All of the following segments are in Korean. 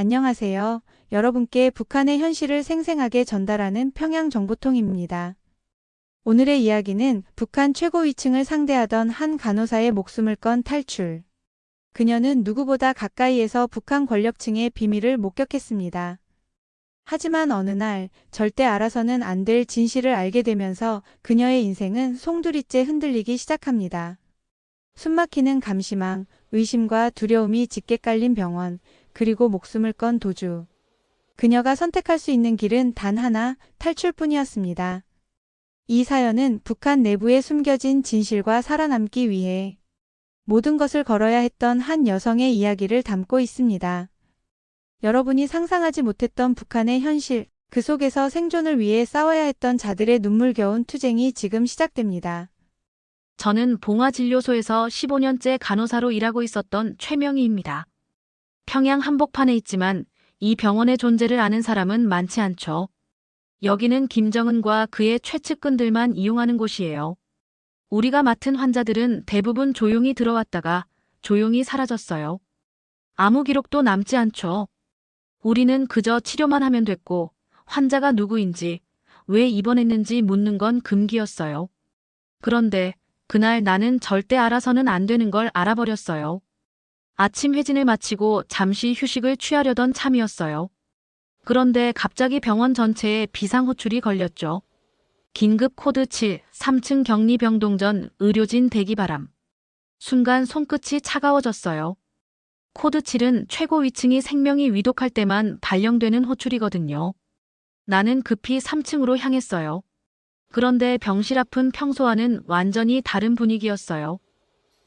안녕하세요. 여러분께 북한의 현실을 생생하게 전달하는 평양정보통입니다. 오늘의 이야기는 북한 최고위층을 상대하던 한 간호사의 목숨을 건 탈출. 그녀는 누구보다 가까이에서 북한 권력층의 비밀을 목격했습니다. 하지만 어느 날 절대 알아서는 안 될 진실을 알게 되면서 그녀의 인생은 송두리째 흔들리기 시작합니다. 숨막히는 감시망, 의심과 두려움이 짙게 깔린 병원, 그리고 목숨을 건 도주. 그녀가 선택할 수 있는 길은 단 하나, 탈출뿐이었습니다. 이 사연은 북한 내부에 숨겨진 진실과 살아남기 위해 모든 것을 걸어야 했던 한 여성의 이야기를 담고 있습니다. 여러분이 상상하지 못했던 북한의 현실, 그 속에서 생존을 위해 싸워야 했던 자들의 눈물겨운 투쟁이 지금 시작됩니다. 저는 봉화진료소에서 15년째 간호사로 일하고 있었던 최명희입니다. 평양 한복판에 있지만 이 병원의 존재를 아는 사람은 많지 않죠. 여기는 김정은과 그의 최측근들만 이용하는 곳이에요. 우리가 맡은 환자들은 대부분 조용히 들어왔다가 조용히 사라졌어요. 아무 기록도 남지 않죠. 우리는 그저 치료만 하면 됐고 환자가 누구인지, 왜 입원했는지 묻는 건 금기였어요. 그런데 그날 나는 절대 알아서는 안 되는 걸 알아버렸어요. 아침 회진을 마치고 잠시 휴식을 취하려던 참이었어요. 그런데 갑자기 병원 전체에 비상호출이 걸렸죠. 긴급 코드 7, 3층 격리 병동전 의료진 대기 바람. 순간 손끝이 차가워졌어요. 코드 7은 최고 위층이 생명이 위독할 때만 발령되는 호출이거든요. 나는 급히 3층으로 향했어요. 그런데 병실 앞은 평소와는 완전히 다른 분위기였어요.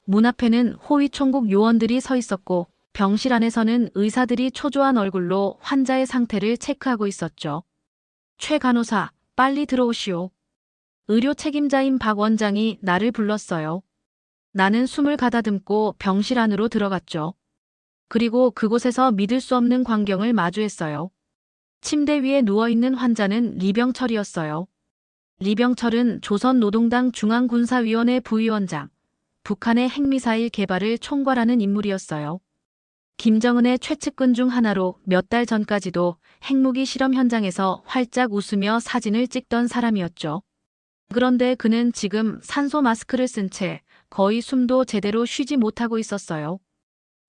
문 앞에는 호위총국 요원들이 서 있었고 병실 안에서는 의사들이 초조한 얼굴로 환자의 상태를 체크하고 있었죠. 최 간호사, 빨리 들어오시오. 의료 책임자인 박 원장이 나를 불렀어요. 나는 숨을 가다듬고 병실 안으로 들어갔죠. 그리고 그곳에서 믿을 수 없는 광경을 마주했어요. 침대 위에 누워있는 환자는 리병철이었어요. 리병철은 조선노동당 중앙군사위원회 부위원장, 북한의 핵미사일 개발을 총괄하는 인물이었어요. 김정은의 최측근 중 하나로 몇 달 전까지도 핵무기 실험 현장에서 활짝 웃으며 사진을 찍던 사람이었죠. 그런데 그는 지금 산소 마스크를 쓴 채 거의 숨도 제대로 쉬지 못하고 있었어요.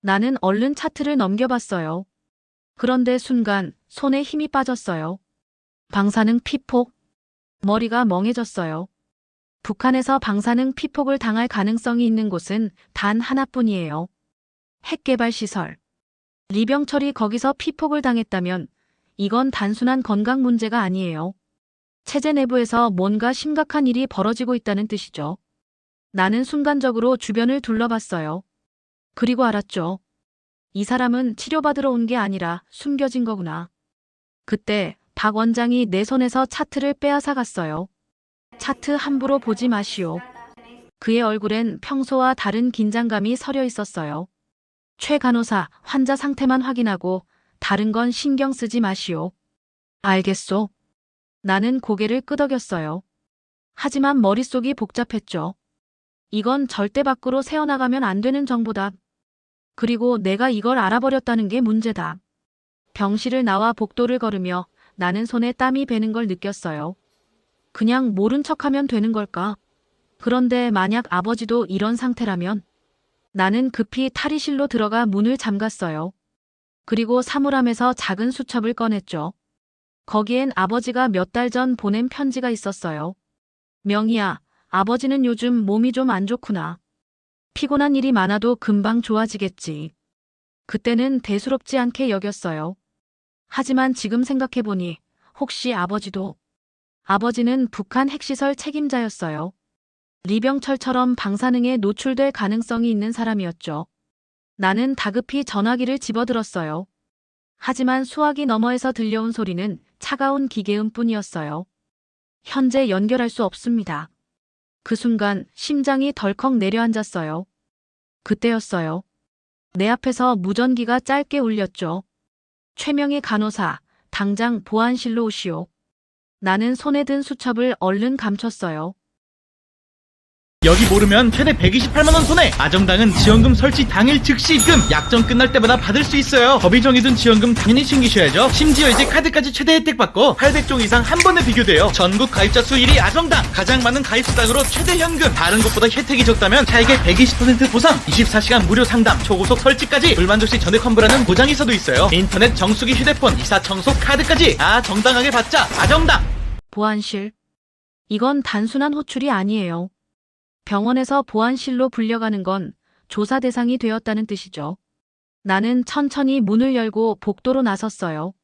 나는 얼른 차트를 넘겨봤어요. 그런데 순간 손에 힘이 빠졌어요. 방사능 피폭. 머리가 멍해졌어요. 북한에서 방사능 피폭을 당할 가능성이 있는 곳은 단 하나뿐이에요. 핵개발시설. 리병철이 거기서 피폭을 당했다면 이건 단순한 건강 문제가 아니에요. 체제 내부에서 뭔가 심각한 일이 벌어지고 있다는 뜻이죠. 나는 순간적으로 주변을 둘러봤어요. 그리고 알았죠. 이 사람은 치료받으러 온 게 아니라 숨겨진 거구나. 그때 박 원장이 내 손에서 차트를 빼앗아 갔어요. 차트 함부로 보지 마시오. 그의 얼굴엔 평소와 다른 긴장감이 서려 있었어요. 최 간호사, 환자 상태만 확인하고 다른 건 신경 쓰지 마시오. 알겠소. 나는 고개를 끄덕였어요. 하지만 머릿속이 복잡했죠. 이건 절대 밖으로 새어나가면 안 되는 정보다. 그리고 내가 이걸 알아버렸다는 게 문제다. 병실을 나와 복도를 걸으며 나는 손에 땀이 배는 걸 느꼈어요. 그냥 모른 척하면 되는 걸까? 그런데 만약 아버지도 이런 상태라면? 나는 급히 탈의실로 들어가 문을 잠갔어요. 그리고 사물함에서 작은 수첩을 꺼냈죠. 거기엔 아버지가 몇 달 전 보낸 편지가 있었어요. 명희야, 아버지는 요즘 몸이 좀 안 좋구나. 피곤한 일이 많아도 금방 좋아지겠지. 그때는 대수롭지 않게 여겼어요. 하지만 지금 생각해보니 혹시 아버지는 북한 핵시설 책임자였어요. 리병철처럼 방사능에 노출될 가능성이 있는 사람이었죠. 나는 다급히 전화기를 집어들었어요. 하지만 수화기 너머에서 들려온 소리는 차가운 기계음 뿐이었어요. 현재 연결할 수 없습니다. 그 순간 심장이 덜컥 내려앉았어요. 그때였어요. 내 앞에서 무전기가 짧게 울렸죠. 최명희 간호사, 당장 보안실로 오시오. 나는 손에 든 수첩을 얼른 감췄어요. 여기 모르면 최대 128만 원 손해. 아정당은 지원금 설치 당일 즉시 입금. 약정 끝날 때마다 받을 수 있어요. 법이 정해둔 지원금 당연히 챙기셔야죠. 심지어 이제 카드까지 최대 혜택 받고 800종 이상 한 번에 비교돼요. 전국 가입자 수 1위 아정당. 가장 많은 가입 수당으로 최대 현금. 다른 곳보다 혜택이 적다면 차액의 120% 보상. 24시간 무료 상담. 초고속 설치까지. 불만족시 전액 환불하는 보장이서도 있어요. 인터넷 정수기 휴대폰 이사 청소 카드까지. 정당하게 받자. 아정당. 보안실. 이건 단순한 호출이 아니에요. 병원에서 보안실로 불려가는 건 조사 대상이 되었다는 뜻이죠. 나는 천천히 문을 열고 복도로 나섰어요.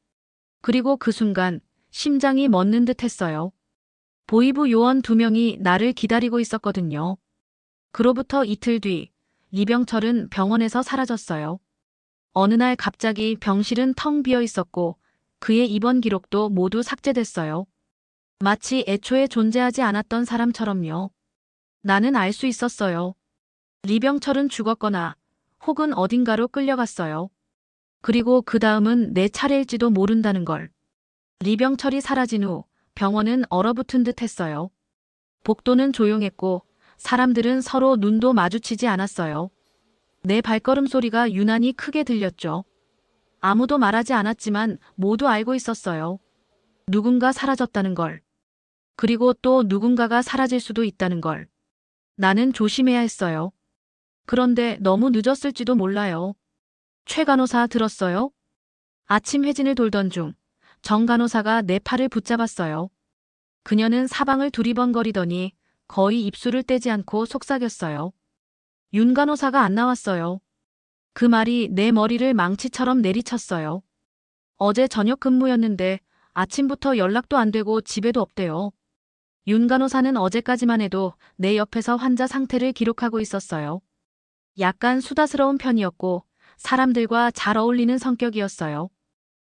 그리고 그 순간 심장이 멎는 듯 했어요. 보이부 요원 2명이 나를 기다리고 있었거든요. 그로부터 이틀 뒤 리병철은 병원에서 사라졌어요. 어느 날 갑자기 병실은 텅 비어 있었고 그의 입원 기록도 모두 삭제됐어요. 마치 애초에 존재하지 않았던 사람처럼요. 나는 알 수 있었어요. 리병철은 죽었거나 혹은 어딘가로 끌려갔어요. 그리고 그 다음은 내 차례일지도 모른다는 걸. 리병철이 사라진 후 병원은 얼어붙은 듯 했어요. 복도는 조용했고 사람들은 서로 눈도 마주치지 않았어요. 내 발걸음 소리가 유난히 크게 들렸죠. 아무도 말하지 않았지만 모두 알고 있었어요. 누군가 사라졌다는 걸. 그리고 또 누군가가 사라질 수도 있다는 걸. 나는 조심해야 했어요. 그런데 너무 늦었을지도 몰라요. 최 간호사 들었어요? 아침 회진을 돌던 중 정 간호사가 내 팔을 붙잡았어요. 그녀는 사방을 두리번거리더니 거의 입술을 떼지 않고 속삭였어요. 윤 간호사가 안 나왔어요. 그 말이 내 머리를 망치처럼 내리쳤어요. 어제 저녁 근무였는데 아침부터 연락도 안 되고 집에도 없대요. 윤 간호사는 어제까지만 해도 내 옆에서 환자 상태를 기록하고 있었어요. 약간 수다스러운 편이었고 사람들과 잘 어울리는 성격이었어요.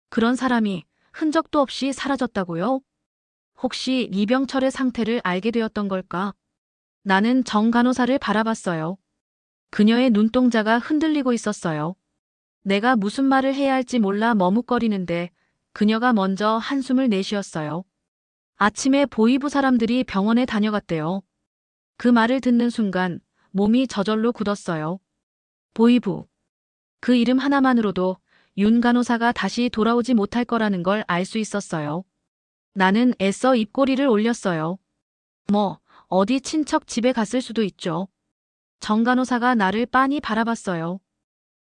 그런 사람이 흔적도 없이 사라졌다고요? 혹시 리병철의 상태를 알게 되었던 걸까? 나는 정 간호사를 바라봤어요. 그녀의 눈동자가 흔들리고 있었어요. 내가 무슨 말을 해야 할지 몰라 머뭇거리는데 그녀가 먼저 한숨을 내쉬었어요. 아침에 보이부 사람들이 병원에 다녀갔대요. 그 말을 듣는 순간 몸이 저절로 굳었어요. 보이부. 그 이름 하나만으로도 윤 간호사가 다시 돌아오지 못할 거라는 걸 알 수 있었어요. 나는 애써 입꼬리를 올렸어요. 어디 친척 집에 갔을 수도 있죠. 정 간호사가 나를 빤히 바라봤어요.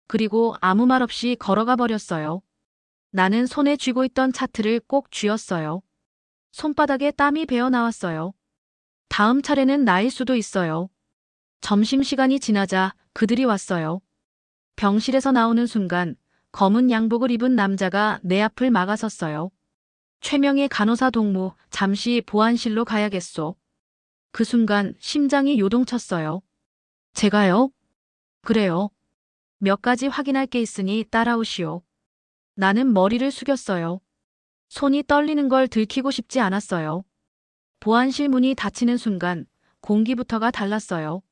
그리고 아무 말 없이 걸어가 버렸어요. 나는 손에 쥐고 있던 차트를 꼭 쥐었어요. 손바닥에 땀이 배어 나왔어요. 다음 차례는 나일 수도 있어요. 점심시간이 지나자 그들이 왔어요. 병실에서 나오는 순간 검은 양복을 입은 남자가 내 앞을 막아섰어요. 최명의 간호사 동무, 잠시 보안실로 가야겠소. 그 순간 심장이 요동쳤어요. 제가요? 그래요. 몇 가지 확인할 게 있으니 따라오시오. 나는 머리를 숙였어요. 손이 떨리는 걸 들키고 싶지 않았어요. 보안실 문이 닫히는 순간 공기부터가 달랐어요.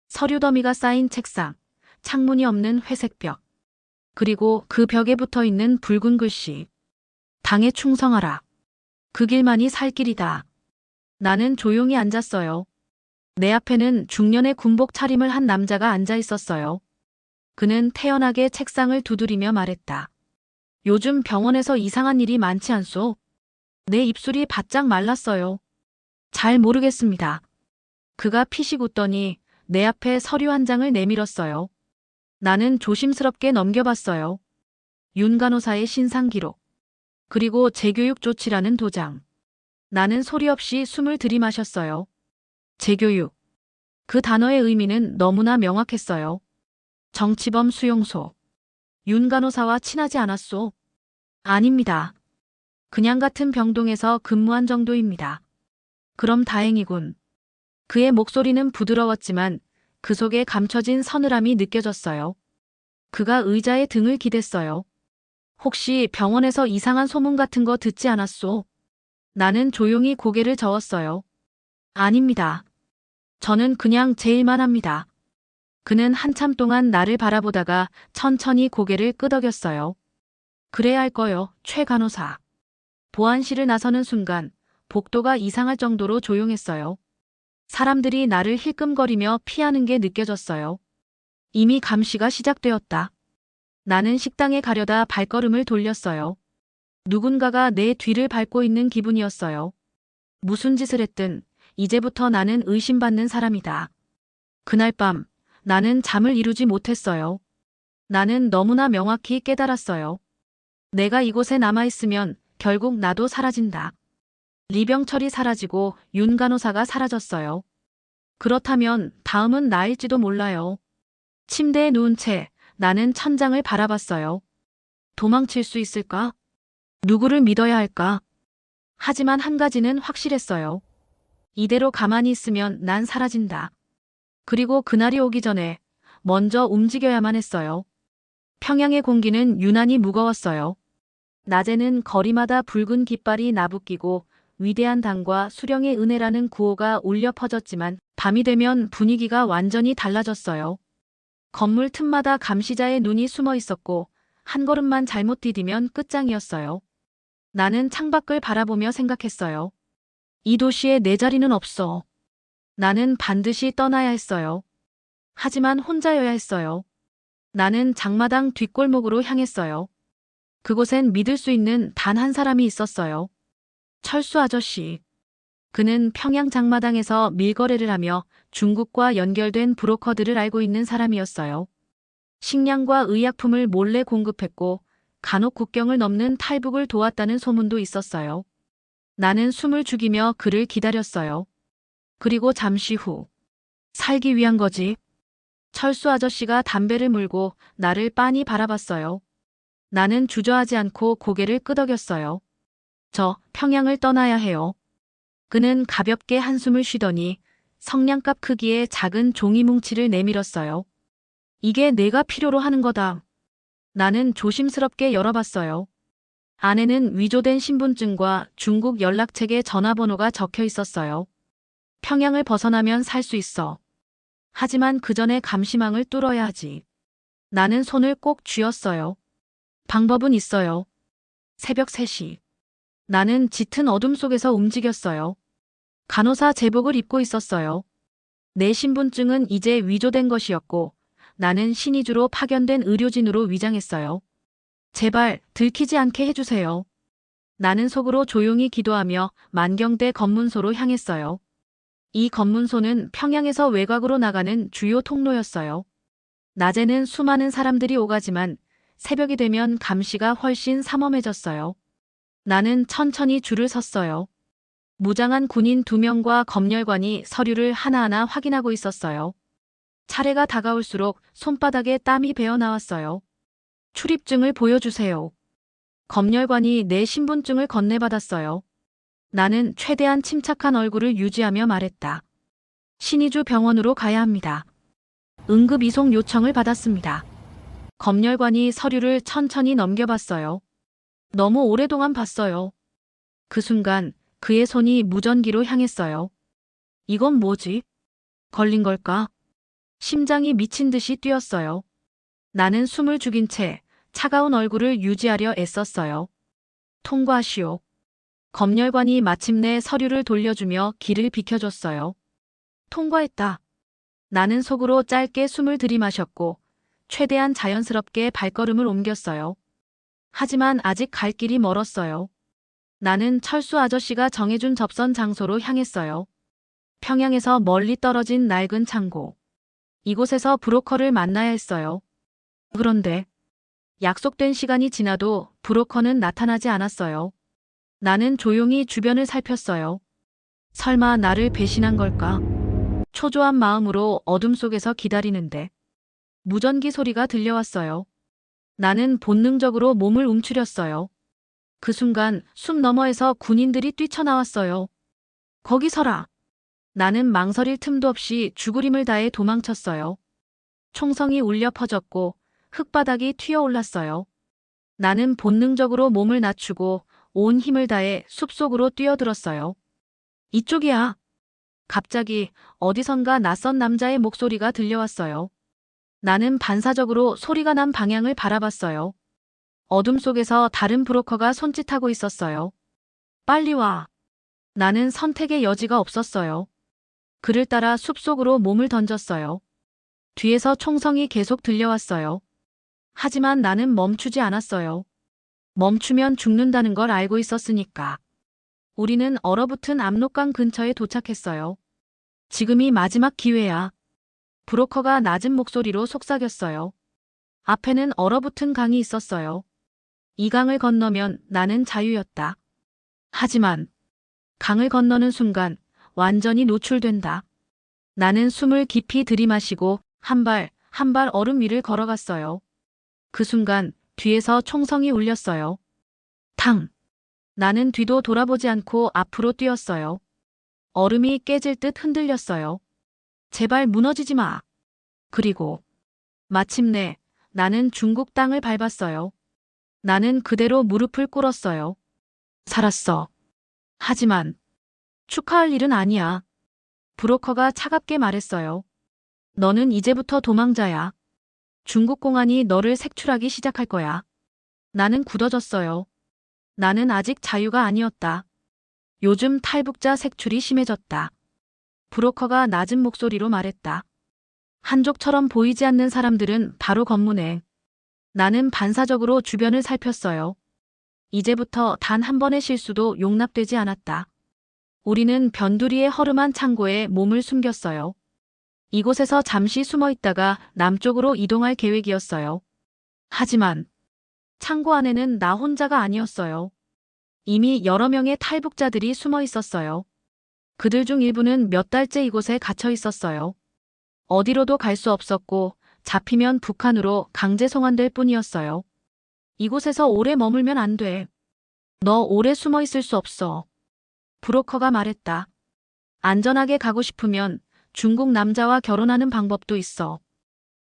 서류 더미가 쌓인 책상, 창문이 없는 회색 벽, 그리고 그 벽에 붙어 있는 붉은 글씨. 당에 충성하라. 그 길만이 살 길이다. 나는 조용히 앉았어요. 내 앞에는 중년의 군복 차림을 한 남자가 앉아 있었어요. 그는 태연하게 책상을 두드리며 말했다. 요즘 병원에서 이상한 일이 많지 않소? 내 입술이 바짝 말랐어요. 잘 모르겠습니다. 그가 피식 웃더니 내 앞에 서류 한 장을 내밀었어요. 나는 조심스럽게 넘겨봤어요. 윤 간호사의 신상 기록. 그리고 재교육 조치라는 도장. 나는 소리 없이 숨을 들이마셨어요. 재교육. 그 단어의 의미는 너무나 명확했어요. 정치범 수용소. 윤 간호사와 친하지 않았소? 아닙니다. 그냥 같은 병동에서 근무한 정도입니다. 그럼 다행이군. 그의 목소리는 부드러웠지만 그 속에 감춰진 서늘함이 느껴졌어요. 그가 의자에 등을 기댔어요. 혹시 병원에서 이상한 소문 같은 거 듣지 않았소? 나는 조용히 고개를 저었어요. 아닙니다. 저는 그냥 제 일만 합니다. 그는 한참 동안 나를 바라보다가 천천히 고개를 끄덕였어요. 그래야 할 거요, 최 간호사. 보안실을 나서는 순간 복도가 이상할 정도로 조용했어요. 사람들이 나를 힐끔거리며 피하는 게 느껴졌어요. 이미 감시가 시작되었다. 나는 식당에 가려다 발걸음을 돌렸어요. 누군가가 내 뒤를 밟고 있는 기분이었어요. 무슨 짓을 했든 이제부터 나는 의심받는 사람이다. 그날 밤 나는 잠을 이루지 못했어요. 나는 너무나 명확히 깨달았어요. 내가 이곳에 남아있으면 결국 나도 사라진다. 리병철이 사라지고 윤 간호사가 사라졌어요. 그렇다면 다음은 나일지도 몰라요. 침대에 누운 채 나는 천장을 바라봤어요. 도망칠 수 있을까? 누구를 믿어야 할까? 하지만 한 가지는 확실했어요. 이대로 가만히 있으면 난 사라진다. 그리고 그날이 오기 전에 먼저 움직여야만 했어요. 평양의 공기는 유난히 무거웠어요. 낮에는 거리마다 붉은 깃발이 나부끼고 위대한 당과 수령의 은혜라는 구호가 울려 퍼졌지만 밤이 되면 분위기가 완전히 달라졌어요. 건물 틈마다 감시자의 눈이 숨어 있었고 한 걸음만 잘못 디디면 끝장이었어요. 나는 창밖을 바라보며 생각했어요. 이 도시에 내 자리는 없어. 나는 반드시 떠나야 했어요. 하지만 혼자여야 했어요. 나는 장마당 뒷골목으로 향했어요. 그곳엔 믿을 수 있는 단 한 사람이 있었어요. 철수 아저씨. 그는 평양 장마당에서 밀거래를 하며 중국과 연결된 브로커들을 알고 있는 사람이었어요. 식량과 의약품을 몰래 공급했고 간혹 국경을 넘는 탈북을 도왔다는 소문도 있었어요. 나는 숨을 죽이며 그를 기다렸어요. 그리고 잠시 후. 살기 위한 거지. 철수 아저씨가 담배를 물고 나를 빤히 바라봤어요. 나는 주저하지 않고 고개를 끄덕였어요. 저 평양을 떠나야 해요. 그는 가볍게 한숨을 쉬더니 성냥갑 크기의 작은 종이 뭉치를 내밀었어요. 이게 내가 필요로 하는 거다. 나는 조심스럽게 열어봤어요. 안에는 위조된 신분증과 중국 연락책에 전화번호가 적혀 있었어요. 평양을 벗어나면 살 수 있어. 하지만 그 전에 감시망을 뚫어야 하지. 나는 손을 꼭 쥐었어요. 방법은 있어요. 새벽 3시. 나는 짙은 어둠 속에서 움직였어요. 간호사 제복을 입고 있었어요. 내 신분증은 이제 위조된 것이었고 나는 신의주로 파견된 의료진으로 위장했어요. 제발 들키지 않게 해주세요. 나는 속으로 조용히 기도하며 만경대 검문소로 향했어요. 이 검문소는 평양에서 외곽으로 나가는 주요 통로였어요. 낮에는 수많은 사람들이 오가지만 새벽이 되면 감시가 훨씬 삼엄해졌어요. 나는 천천히 줄을 섰어요. 무장한 군인 2명과 검열관이 서류를 하나하나 확인하고 있었어요. 차례가 다가올수록 손바닥에 땀이 배어 나왔어요. 출입증을 보여주세요. 검열관이 내 신분증을 건네받았어요. 나는 최대한 침착한 얼굴을 유지하며 말했다. 신의주 병원으로 가야 합니다. 응급 이송 요청을 받았습니다. 검열관이 서류를 천천히 넘겨봤어요. 너무 오랫동안 봤어요. 그 순간 그의 손이 무전기로 향했어요. 이건 뭐지? 걸린 걸까? 심장이 미친 듯이 뛰었어요. 나는 숨을 죽인 채 차가운 얼굴을 유지하려 애썼어요. 통과하시오. 검열관이 마침내 서류를 돌려주며 길을 비켜줬어요. 통과했다. 나는 속으로 짧게 숨을 들이마셨고 최대한 자연스럽게 발걸음을 옮겼어요. 하지만 아직 갈 길이 멀었어요. 나는 철수 아저씨가 정해준 접선 장소로 향했어요. 평양에서 멀리 떨어진 낡은 창고. 이곳에서 브로커를 만나야 했어요. 그런데 약속된 시간이 지나도 브로커는 나타나지 않았어요. 나는 조용히 주변을 살폈어요. 설마 나를 배신한 걸까? 초조한 마음으로 어둠 속에서 기다리는데 무전기 소리가 들려왔어요. 나는 본능적으로 몸을 움츠렸어요. 그 순간 숲 너머에서 군인들이 뛰쳐나왔어요. 거기 서라. 나는 망설일 틈도 없이 죽으림을 다해 도망쳤어요. 총성이 울려 퍼졌고 흙바닥이 튀어올랐어요. 나는 본능적으로 몸을 낮추고 온 힘을 다해 숲속으로 뛰어들었어요. 이쪽이야. 갑자기 어디선가 낯선 남자의 목소리가 들려왔어요. 나는 반사적으로 소리가 난 방향을 바라봤어요. 어둠 속에서 다른 브로커가 손짓하고 있었어요. 빨리 와. 나는 선택의 여지가 없었어요. 그를 따라 숲속으로 몸을 던졌어요. 뒤에서 총성이 계속 들려왔어요. 하지만 나는 멈추지 않았어요. 멈추면 죽는다는 걸 알고 있었으니까. 우리는 얼어붙은 압록강 근처에 도착했어요. 지금이 마지막 기회야. 브로커가 낮은 목소리로 속삭였어요. 앞에는 얼어붙은 강이 있었어요. 이 강을 건너면 나는 자유였다. 하지만 강을 건너는 순간 완전히 노출된다. 나는 숨을 깊이 들이마시고 한 발 한 발 얼음 위를 걸어갔어요. 그 순간 뒤에서 총성이 울렸어요. 탕! 나는 뒤도 돌아보지 않고 앞으로 뛰었어요. 얼음이 깨질 듯 흔들렸어요. 제발 무너지지 마. 그리고 마침내 나는 중국 땅을 밟았어요. 나는 그대로 무릎을 꿇었어요. 살았어. 하지만 축하할 일은 아니야. 브로커가 차갑게 말했어요. 너는 이제부터 도망자야. 중국 공안이 너를 색출하기 시작할 거야. 나는 굳어졌어요. 나는 아직 자유가 아니었다. 요즘 탈북자 색출이 심해졌다. 브로커가 낮은 목소리로 말했다. 한족처럼 보이지 않는 사람들은 바로 검문해. 나는 반사적으로 주변을 살폈어요. 이제부터 단 한 번의 실수도 용납되지 않았다. 우리는 변두리의 허름한 창고에 몸을 숨겼어요. 이곳에서 잠시 숨어 있다가 남쪽으로 이동할 계획이었어요. 하지만 창고 안에는 나 혼자가 아니었어요. 이미 여러 명의 탈북자들이 숨어 있었어요. 그들 중 일부는 몇 달째 이곳에 갇혀 있었어요. 어디로도 갈 수 없었고 잡히면 북한으로 강제 송환될 뿐이었어요. 이곳에서 오래 머물면 안 돼. 너 오래 숨어 있을 수 없어. 브로커가 말했다. 안전하게 가고 싶으면 중국 남자와 결혼하는 방법도 있어.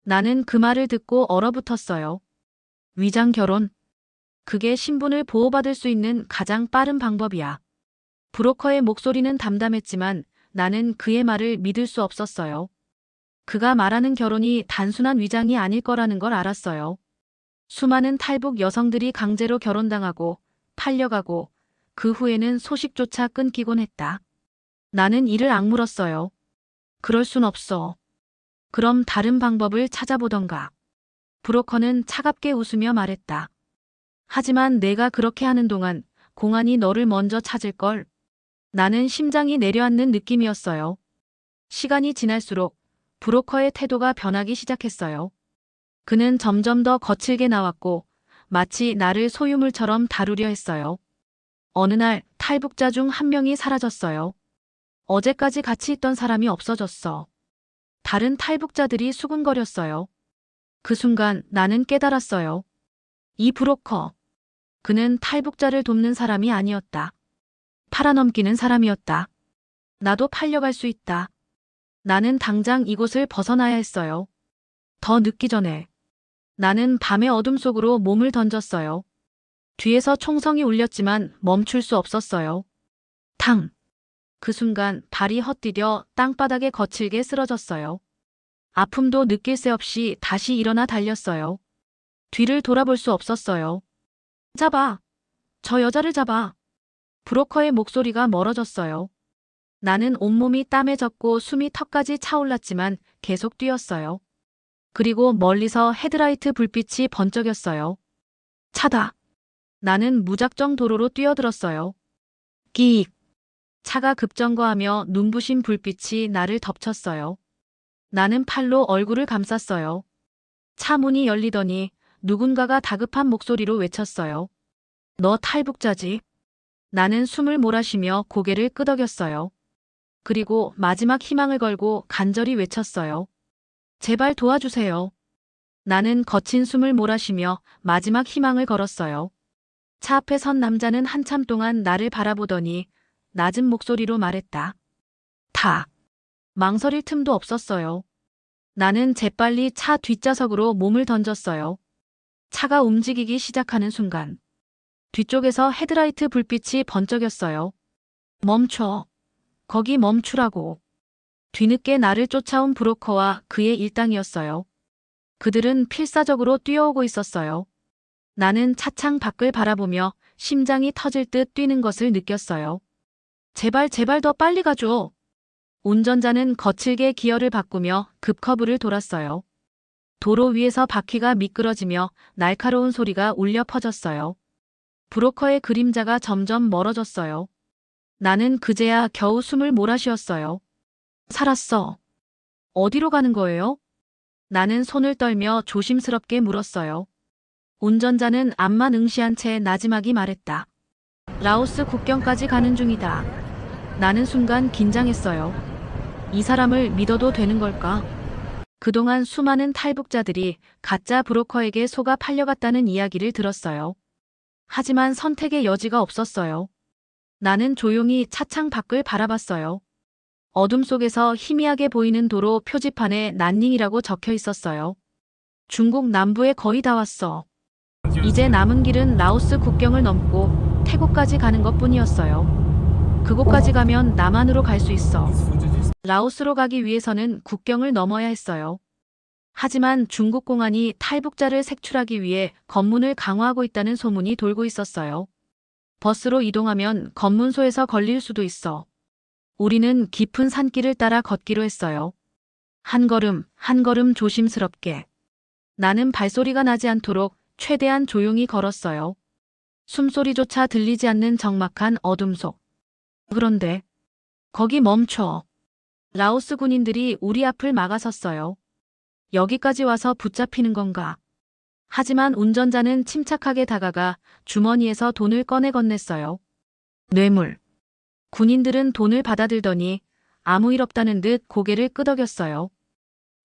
나는 그 말을 듣고 얼어붙었어요. 위장 결혼? 그게 신분을 보호받을 수 있는 가장 빠른 방법이야. 브로커의 목소리는 담담했지만 나는 그의 말을 믿을 수 없었어요. 그가 말하는 결혼이 단순한 위장이 아닐 거라는 걸 알았어요. 수많은 탈북 여성들이 강제로 결혼당하고 팔려가고 그 후에는 소식조차 끊기곤 했다. 나는 이를 악물었어요. 그럴 순 없어. 그럼 다른 방법을 찾아보던가. 브로커는 차갑게 웃으며 말했다. 하지만 내가 그렇게 하는 동안 공안이 너를 먼저 찾을걸. 나는 심장이 내려앉는 느낌이었어요. 시간이 지날수록 브로커의 태도가 변하기 시작했어요. 그는 점점 더 거칠게 나왔고 마치 나를 소유물처럼 다루려 했어요. 어느 날 탈북자 중 한 명이 사라졌어요. 어제까지 같이 있던 사람이 없어졌어. 다른 탈북자들이 수군거렸어요. 그 순간 나는 깨달았어요. 이 브로커. 그는 탈북자를 돕는 사람이 아니었다. 팔아넘기는 사람이었다. 나도 팔려갈 수 있다. 나는 당장 이곳을 벗어나야 했어요. 더 늦기 전에. 나는 밤의 어둠 속으로 몸을 던졌어요. 뒤에서 총성이 울렸지만 멈출 수 없었어요. 탕! 그 순간 발이 헛디뎌 땅바닥에 거칠게 쓰러졌어요. 아픔도 느낄 새 없이 다시 일어나 달렸어요. 뒤를 돌아볼 수 없었어요. 잡아! 저 여자를 잡아! 브로커의 목소리가 멀어졌어요. 나는 온몸이 땀에 젖고 숨이 턱까지 차올랐지만 계속 뛰었어요. 그리고 멀리서 헤드라이트 불빛이 번쩍였어요. 차다! 나는 무작정 도로로 뛰어들었어요. 끼익! 차가 급정거하며 눈부신 불빛이 나를 덮쳤어요. 나는 팔로 얼굴을 감쌌어요. 차 문이 열리더니 누군가가 다급한 목소리로 외쳤어요. 너 탈북자지? 나는 숨을 몰아쉬며 고개를 끄덕였어요. 그리고 마지막 희망을 걸고 간절히 외쳤어요. 제발 도와주세요. 나는 거친 숨을 몰아쉬며 마지막 희망을 걸었어요. 차 앞에 선 남자는 한참 동안 나를 바라보더니 낮은 목소리로 말했다. 타. 망설일 틈도 없었어요. 나는 재빨리 차 뒷좌석으로 몸을 던졌어요. 차가 움직이기 시작하는 순간 뒤쪽에서 헤드라이트 불빛이 번쩍였어요. 멈춰. 거기 멈추라고. 뒤늦게 나를 쫓아온 브로커와 그의 일당이었어요. 그들은 필사적으로 뛰어오고 있었어요. 나는 차창 밖을 바라보며 심장이 터질 듯 뛰는 것을 느꼈어요. 제발 제발 더 빨리 가줘. 운전자는 거칠게 기어를 바꾸며 급커브를 돌았어요. 도로 위에서 바퀴가 미끄러지며 날카로운 소리가 울려 퍼졌어요. 브로커의 그림자가 점점 멀어졌어요. 나는 그제야 겨우 숨을 몰아쉬었어요. 살았어. 어디로 가는 거예요? 나는 손을 떨며 조심스럽게 물었어요. 운전자는 앞만 응시한 채 나지막이 말했다. 라오스 국경까지 가는 중이다. 나는 순간 긴장했어요. 이 사람을 믿어도 되는 걸까? 그동안 수많은 탈북자들이 가짜 브로커에게 속아 팔려갔다는 이야기를 들었어요. 하지만 선택의 여지가 없었어요. 나는 조용히 차창 밖을 바라봤어요. 어둠 속에서 희미하게 보이는 도로 표지판에 난닝이라고 적혀 있었어요. 중국 남부에 거의 다 왔어. 이제 남은 길은 라오스 국경을 넘고 태국까지 가는 것뿐이었어요. 그곳까지 가면 남한으로 갈 수 있어. 라오스로 가기 위해서는 국경을 넘어야 했어요. 하지만 중국 공안이 탈북자를 색출하기 위해 검문을 강화하고 있다는 소문이 돌고 있었어요. 버스로 이동하면 검문소에서 걸릴 수도 있어. 우리는 깊은 산길을 따라 걷기로 했어요. 한 걸음 조심스럽게. 나는 발소리가 나지 않도록 최대한 조용히 걸었어요. 숨소리조차 들리지 않는 적막한 어둠 속. 그런데 거기 멈춰. 라오스 군인들이 우리 앞을 막아섰어요. 여기까지 와서 붙잡히는 건가? 하지만 운전자는 침착하게 다가가 주머니에서 돈을 꺼내 건넸어요. 뇌물. 군인들은 돈을 받아들더니 아무 일 없다는 듯 고개를 끄덕였어요.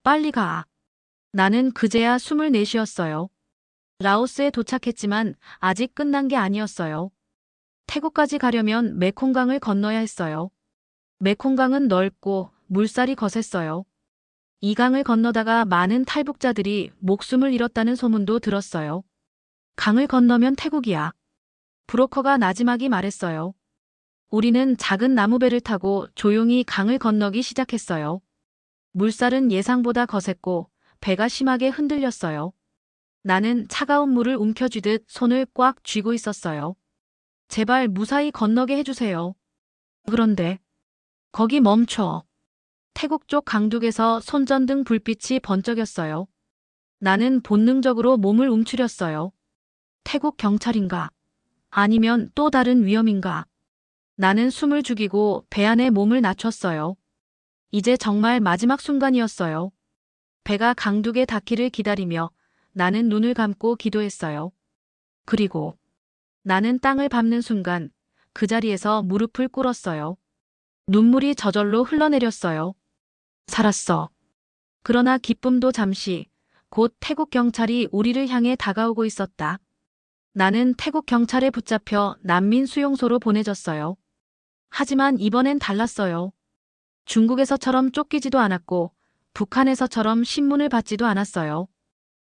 빨리 가. 나는 그제야 숨을 내쉬었어요. 라오스에 도착했지만 아직 끝난 게 아니었어요. 태국까지 가려면 메콩강을 건너야 했어요. 메콩강은 넓고 물살이 거셌어요. 이 강을 건너다가 많은 탈북자들이 목숨을 잃었다는 소문도 들었어요. 강을 건너면 태국이야. 브로커가 나지막이 말했어요. 우리는 작은 나무배를 타고 조용히 강을 건너기 시작했어요. 물살은 예상보다 거셌고 배가 심하게 흔들렸어요. 나는 차가운 물을 움켜쥐듯 손을 꽉 쥐고 있었어요. 제발 무사히 건너게 해주세요. 그런데 거기 멈춰. 태국 쪽 강둑에서 손전등 불빛이 번쩍였어요. 나는 본능적으로 몸을 움츠렸어요. 태국 경찰인가? 아니면 또 다른 위험인가? 나는 숨을 죽이고 배 안에 몸을 낮췄어요. 이제 정말 마지막 순간이었어요. 배가 강둑에 닿기를 기다리며 나는 눈을 감고 기도했어요. 그리고 나는 땅을 밟는 순간 그 자리에서 무릎을 꿇었어요. 눈물이 저절로 흘러내렸어요. 살았어. 그러나 기쁨도 잠시, 곧 태국 경찰이 우리를 향해 다가오고 있었다. 나는 태국 경찰에 붙잡혀 난민 수용소로 보내졌어요. 하지만 이번엔 달랐어요. 중국에서처럼 쫓기지도 않았고 북한에서처럼 신문을 받지도 않았어요.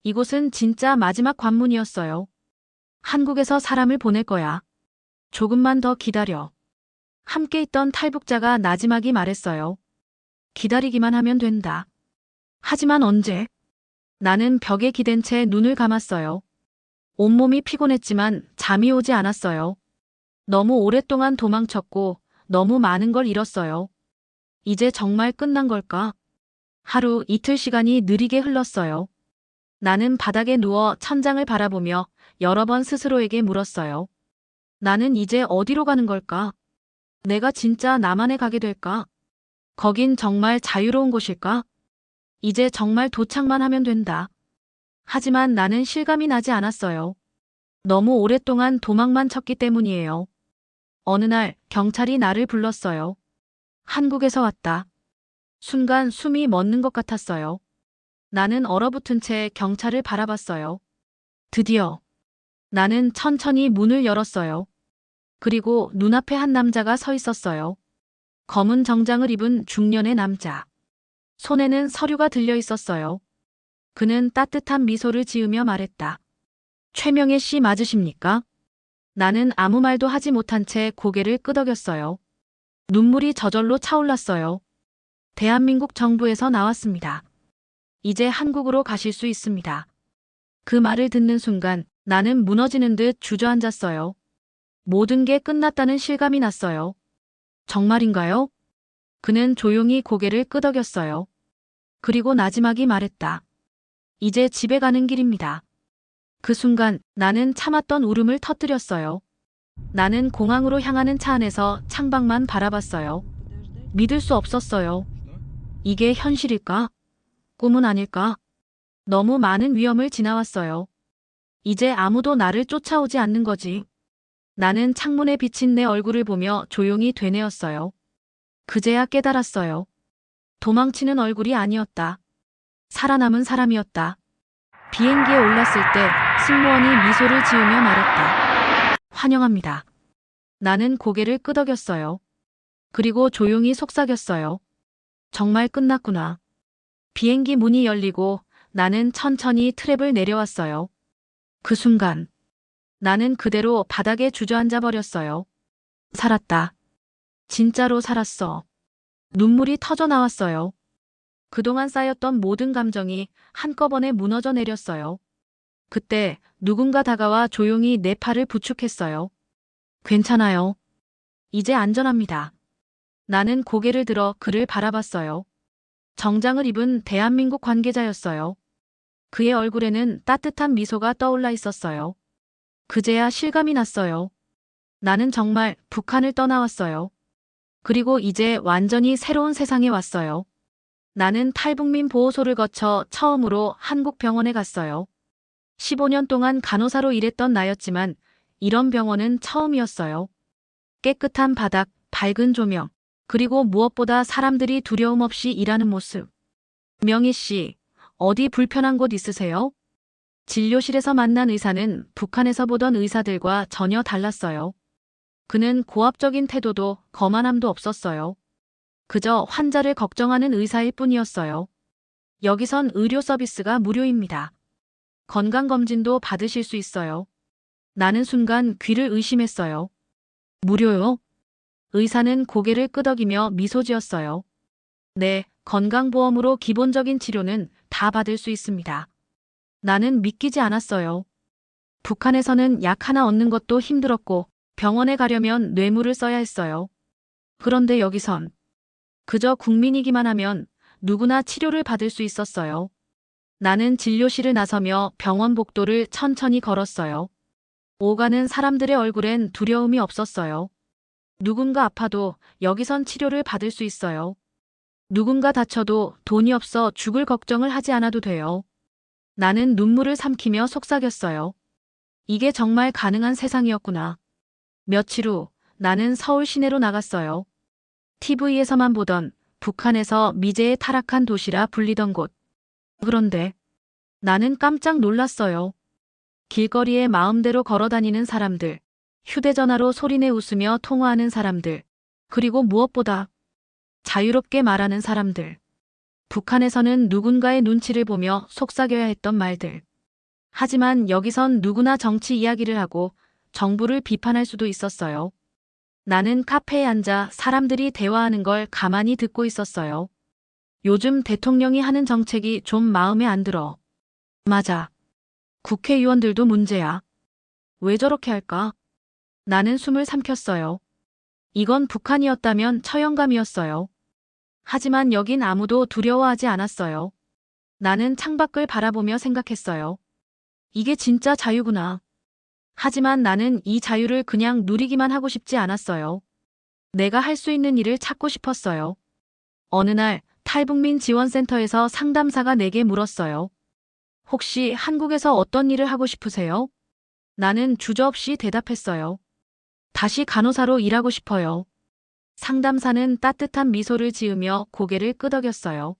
이곳은 진짜 마지막 관문이었어요. 한국에서 사람을 보낼 거야. 조금만 더 기다려. 함께 있던 탈북자가 나지막이 말했어요. 기다리기만 하면 된다. 하지만 언제? 나는 벽에 기댄 채 눈을 감았어요. 온몸이 피곤했지만 잠이 오지 않았어요. 너무 오랫동안 도망쳤고 너무 많은 걸 잃었어요. 이제 정말 끝난 걸까? 하루 이틀 시간이 느리게 흘렀어요. 나는 바닥에 누워 천장을 바라보며 여러 번 스스로에게 물었어요. 나는 이제 어디로 가는 걸까? 내가 진짜 남한에 가게 될까? 거긴 정말 자유로운 곳일까? 이제 정말 도착만 하면 된다. 하지만 나는 실감이 나지 않았어요. 너무 오랫동안 도망만 쳤기 때문이에요. 어느 날 경찰이 나를 불렀어요. 한국에서 왔다. 순간 숨이 멎는 것 같았어요. 나는 얼어붙은 채 경찰을 바라봤어요. 드디어. 나는 천천히 문을 열었어요. 그리고 눈앞에 한 남자가 서 있었어요. 검은 정장을 입은 중년의 남자. 손에는 서류가 들려 있었어요. 그는 따뜻한 미소를 지으며 말했다. 최명예 씨 맞으십니까? 나는 아무 말도 하지 못한 채 고개를 끄덕였어요. 눈물이 저절로 차올랐어요. 대한민국 정부에서 나왔습니다. 이제 한국으로 가실 수 있습니다. 그 말을 듣는 순간 나는 무너지는 듯 주저앉았어요. 모든 게 끝났다는 실감이 났어요. 정말인가요? 그는 조용히 고개를 끄덕였어요. 그리고 나지막이 말했다. 이제 집에 가는 길입니다. 그 순간 나는 참았던 울음을 터뜨렸어요. 나는 공항으로 향하는 차 안에서 창밖만 바라봤어요. 믿을 수 없었어요. 이게 현실일까? 꿈은 아닐까? 너무 많은 위험을 지나왔어요. 이제 아무도 나를 쫓아오지 않는 거지. 나는 창문에 비친 내 얼굴을 보며 조용히 되뇌었어요. 그제야 깨달았어요. 도망치는 얼굴이 아니었다. 살아남은 사람이었다. 비행기에 올랐을 때 승무원이 미소를 지으며 말했다. 환영합니다. 나는 고개를 끄덕였어요. 그리고 조용히 속삭였어요. 정말 끝났구나. 비행기 문이 열리고 나는 천천히 트랩을 내려왔어요. 그 순간 나는 그대로 바닥에 주저앉아 버렸어요. 살았다. 진짜로 살았어. 눈물이 터져 나왔어요. 그동안 쌓였던 모든 감정이 한꺼번에 무너져 내렸어요. 그때 누군가 다가와 조용히 내 팔을 부축했어요. 괜찮아요. 이제 안전합니다. 나는 고개를 들어 그를 바라봤어요. 정장을 입은 대한민국 관계자였어요. 그의 얼굴에는 따뜻한 미소가 떠올라 있었어요. 그제야 실감이 났어요. 나는 정말 북한을 떠나왔어요. 그리고 이제 완전히 새로운 세상에 왔어요. 나는 탈북민 보호소를 거쳐 처음으로 한국 병원에 갔어요. 15년 동안 간호사로 일했던 나였지만 이런 병원은 처음이었어요. 깨끗한 바닥, 밝은 조명, 그리고 무엇보다 사람들이 두려움 없이 일하는 모습. 명희 씨, 어디 불편한 곳 있으세요? 진료실에서 만난 의사는 북한에서 보던 의사들과 전혀 달랐어요. 그는 고압적인 태도도 거만함도 없었어요. 그저 환자를 걱정하는 의사일 뿐이었어요. 여기선 의료 서비스가 무료입니다. 건강검진도 받으실 수 있어요. 나는 순간 귀를 의심했어요. 무료요? 의사는 고개를 끄덕이며 미소 지었어요. 네, 건강보험으로 기본적인 치료는 다 받을 수 있습니다. 나는 믿기지 않았어요. 북한에서는 약 하나 얻는 것도 힘들었고 병원에 가려면 뇌물을 써야 했어요. 그런데 여기선 그저 국민이기만 하면 누구나 치료를 받을 수 있었어요. 나는 진료실을 나서며 병원 복도를 천천히 걸었어요. 오가는 사람들의 얼굴엔 두려움이 없었어요. 누군가 아파도 여기선 치료를 받을 수 있어요. 누군가 다쳐도 돈이 없어 죽을 걱정을 하지 않아도 돼요. 나는 눈물을 삼키며 속삭였어요. 이게 정말 가능한 세상이었구나. 며칠 후 나는 서울 시내로 나갔어요. TV에서만 보던 북한에서 미제에 타락한 도시라 불리던 곳. 그런데 나는 깜짝 놀랐어요. 길거리에 마음대로 걸어다니는 사람들, 휴대전화로 소리내 웃으며 통화하는 사람들, 그리고 무엇보다 자유롭게 말하는 사람들. 북한에서는 누군가의 눈치를 보며 속삭여야 했던 말들. 하지만 여기선 누구나 정치 이야기를 하고 정부를 비판할 수도 있었어요. 나는 카페에 앉아 사람들이 대화하는 걸 가만히 듣고 있었어요. 요즘 대통령이 하는 정책이 좀 마음에 안 들어. 맞아. 국회의원들도 문제야. 왜 저렇게 할까? 나는 숨을 삼켰어요. 이건 북한이었다면 처형감이었어요. 하지만 여긴 아무도 두려워하지 않았어요. 나는 창밖을 바라보며 생각했어요. 이게 진짜 자유구나. 하지만 나는 이 자유를 그냥 누리기만 하고 싶지 않았어요. 내가 할 수 있는 일을 찾고 싶었어요. 어느 날 탈북민 지원센터에서 상담사가 내게 물었어요. 혹시 한국에서 어떤 일을 하고 싶으세요? 나는 주저없이 대답했어요. 다시 간호사로 일하고 싶어요. 상담사는 따뜻한 미소를 지으며 고개를 끄덕였어요.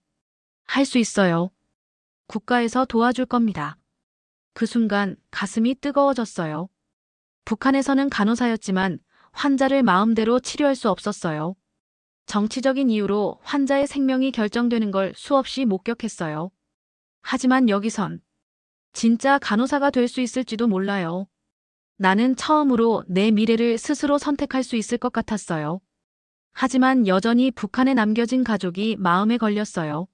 할 수 있어요. 국가에서 도와줄 겁니다. 그 순간 가슴이 뜨거워졌어요. 북한에서는 간호사였지만 환자를 마음대로 치료할 수 없었어요. 정치적인 이유로 환자의 생명이 결정되는 걸 수없이 목격했어요. 하지만 여기선 진짜 간호사가 될 수 있을지도 몰라요. 나는 처음으로 내 미래를 스스로 선택할 수 있을 것 같았어요. 하지만 여전히 북한에 남겨진 가족이 마음에 걸렸어요.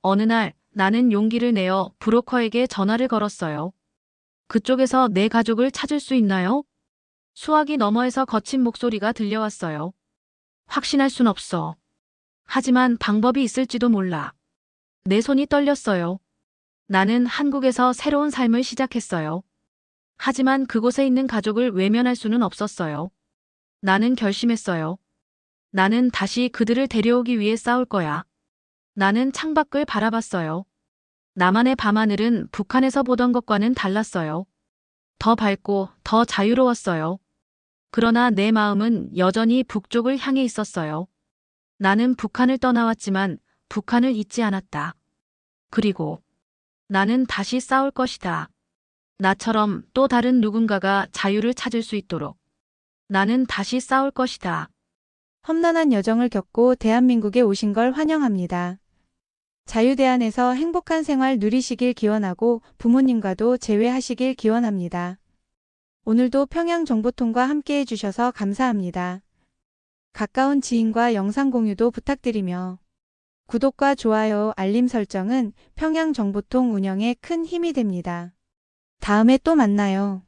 어느 날 나는 용기를 내어 브로커에게 전화를 걸었어요. 그쪽에서 내 가족을 찾을 수 있나요? 수화기 너머에서 거친 목소리가 들려왔어요. 확신할 순 없어. 하지만 방법이 있을지도 몰라. 내 손이 떨렸어요. 나는 한국에서 새로운 삶을 시작했어요. 하지만 그곳에 있는 가족을 외면할 수는 없었어요. 나는 결심했어요. 나는 다시 그들을 데려오기 위해 싸울 거야. 나는 창밖을 바라봤어요. 나만의 밤하늘은 북한에서 보던 것과는 달랐어요. 더 밝고 더 자유로웠어요. 그러나 내 마음은 여전히 북쪽을 향해 있었어요. 나는 북한을 떠나왔지만 북한을 잊지 않았다. 그리고 나는 다시 싸울 것이다. 나처럼 또 다른 누군가가 자유를 찾을 수 있도록. 나는 다시 싸울 것이다. 험난한 여정을 겪고 대한민국에 오신 걸 환영합니다. 자유대한에서 행복한 생활 누리시길 기원하고 부모님과도 재회하시길 기원합니다. 오늘도 평양정보통과 함께 해주셔서 감사합니다. 가까운 지인과 영상 공유도 부탁드리며 구독과 좋아요, 알림 설정은 평양정보통 운영에 큰 힘이 됩니다. 다음에 또 만나요.